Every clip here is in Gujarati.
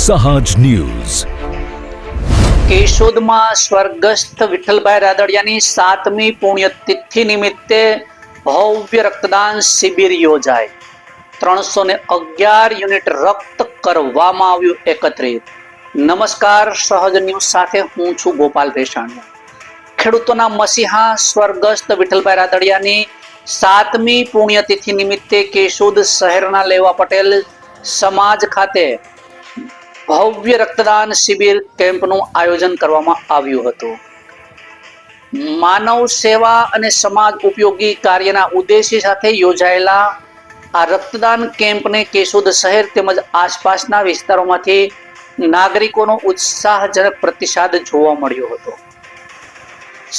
સહાજ ન્યૂઝ કેશોદમાં સ્વર્ગસ્થ વિઠ્ઠલભાઈ રાદડિયાની 7મી પુણ્યતિથિ નિમિત્તે ભવ્ય રક્તદાન શિબિર યોજાઈ 311 યુનિટ રક્ત કરવામાં આવ્યું એકત્રિત। નમસ્કાર, સહજ ન્યૂઝ સાથે હું છું ગોપાલ ભેસાણિયા। ખેડૂતોના મસીહા સ્વર્ગસ્થ વિઠ્ઠલભાઈ રાદડિયાની 7મી પુણ્યતિથિ નિમિત્તે કેશોદ શહેરના લેવા પટેલ સમાજ ખાતે ભવ્ય રક્તદાન શિબિર કેમ્પનું આયોજન કરવામાં આવ્યું હતું। માનવ સેવા અને સમાજ ઉપયોગી કાર્યના ઉદ્દેશ્ય સાથે યોજાયેલા આ રક્તદાન કેમ્પને કેશોદ શહેર તેમજ આસપાસના વિસ્તારોમાંથી નાગરિકોનો ઉત્સાહજનક પ્રતિસાદ જોવા મળ્યો હતો।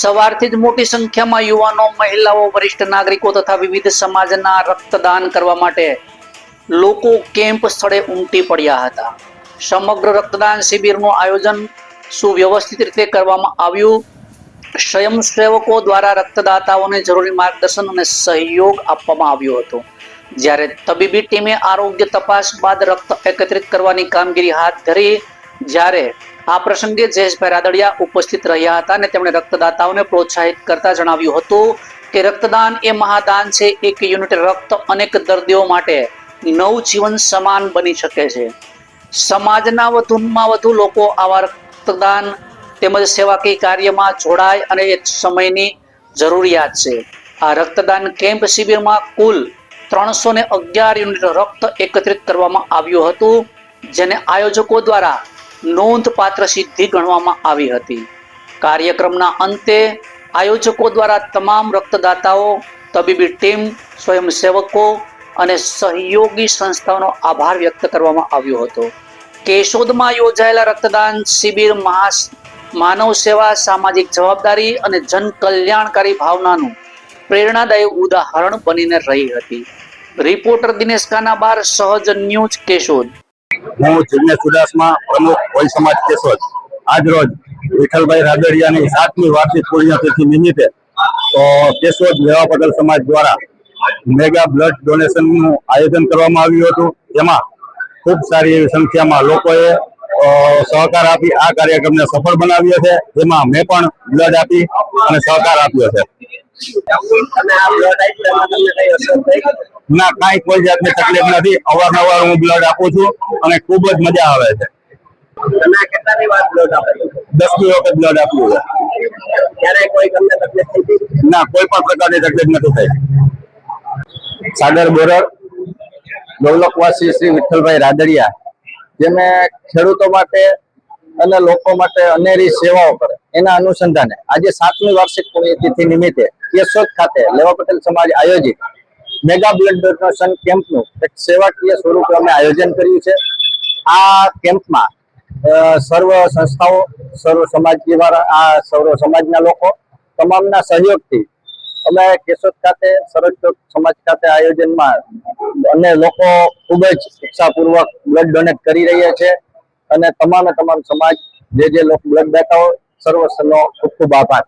સવારથી જ મોટી સંખ્યામાં યુવાનો, મહિલાઓ, વરિષ્ઠ નાગરિકો તથા વિવિધ સમાજના રક્તદાન કરવા માટે લોકો કેમ્પ સ્થળે ઉમટી પડ્યા હતા। સમગ્ર રક્તદાન શિબિરનું આયોજન સુવ્યવસ્થિત રીતે કરવામાં આવ્યું। સ્વયંસેવકો દ્વારા રક્તદાતાઓને જરૂરી માર્ગદર્શન અને સહયોગ આપવામાં આવ્યો હતો। જ્યારે તબીબી ટીમે આરોગ્ય તપાસ બાદ રક્ત એકત્રિત કરવાની કામગીરી હાથ ધરી। જ્યારે આ પ્રસંગે જયેશભાઈ રાદડિયા ઉપસ્થિત રહ્યા હતા અને તેમણે રક્તદાતાઓને પ્રોત્સાહિત કરતા જણાવ્યું હતું કે રક્તદાન એ મહાદાન છે। 1 યુનિટ રક્ત અનેક દર્દીઓ માટે નવજીવન સમાન બની શકે છે। સમાજના વધુમાં વધુ લોકો આવા રક્તદાન તેમજ સેવાકીય કાર્યમાં જોડાય અને એ સમયની જરૂરિયાત છે। આ રક્તદાન કેમ્પ શિબિરમાં કુલ 311 યુનિટ રક્ત એકત્રિત કરવામાં આવ્યું હતું, જેને આયોજકો દ્વારા નોંધપાત્ર સિદ્ધિ ગણવામાં આવી હતી। કાર્યક્રમના અંતે આયોજકો દ્વારા તમામ રક્તદાતાઓ, તબીબી ટીમ, સ્વયંસેવકો અને સહયોગી સંસ્થાઓનો આભાર વ્યક્ત કરવામાં આવ્યો હતો। કેશોદમાં યોજાયેલા રક્તદાન શિબિર માનવ સેવા, સામાજિક જવાબદારી અને જન કલ્યાણકારી ભાવનાનું પ્રેરણાદાયી ઉદાહરણ બનીને રહી હતી। રિપોર્ટર દિનેશ કાનાબાર, સહજ ન્યૂઝ, કેશોદ। હું જિગ્નેશ ચુડાસમા, પ્રમુખ કોળી સમાજ કેશોદ। આજ રોજ વિઠ્ઠલભાઈ રાદડિયાની 7મી વાર્ષિક પુણ્યતિથિ નિમિત્તે તો કેશોદ લેવા પટેલ સમાજ દ્વારા મેગા બ્લડ ડોનેશનનું આયોજન કરવામાં આવ્યું હતું। જેમાં ખૂબ સારી એવી સંખ્યામાં લોકોએ સહકાર આપી આ કાર્યક્રમને સફળ બનાવ્યો છે। જેમાં મેં પણ બ્લડ આપી અને સહકાર આપ્યો છે। ના, કાંઈ કોઈ જાતની તકલીફ નથી। અવારનવાર હું બ્લડ આપું છું અને ખૂબ જ મજા આવે છે। 10મી વખત બ્લડ આપ્યું છે। ના, કોઈ પણ પ્રકારની તકલીફ નથી થઈ। સાગર બોરર, ગૌલકવાસી શ્રી વિઠ્ઠલભાઈ રાદડિયા, જેને ખેડૂતો માટે અને લોકો માટે અનેરી સેવાઓ કરે, એના અનુસંધાને આજે 7મી વાર્ષિક પુણ્યતિથિ નિમિત્તે કેશોદ ખાતે લેવા પટેલ સમાજ આયોજિત મેગા બ્લડ ડોનેશન કેમ્પનું એક સેવાકીય સ્વરૂપે અમે આયોજન કર્યું છે। આ કેમ્પમાં સર્વ સંસ્થાઓ, સર્વ સમાજ સર્વ સમાજના લોકો તમામના સહયોગથી અમે કેશોદ ખાતે સરસ સમાજ ખાતે આયોજનમાં અને લોકો ખૂબ જ ઉત્સાહપૂર્વક બ્લડ ડોનેટ કરી રહ્યા છે અને તમામ સમાજ જે લોકો બ્લડ દાતાઓ સર્વનો ખૂબ ખૂબ આભાર।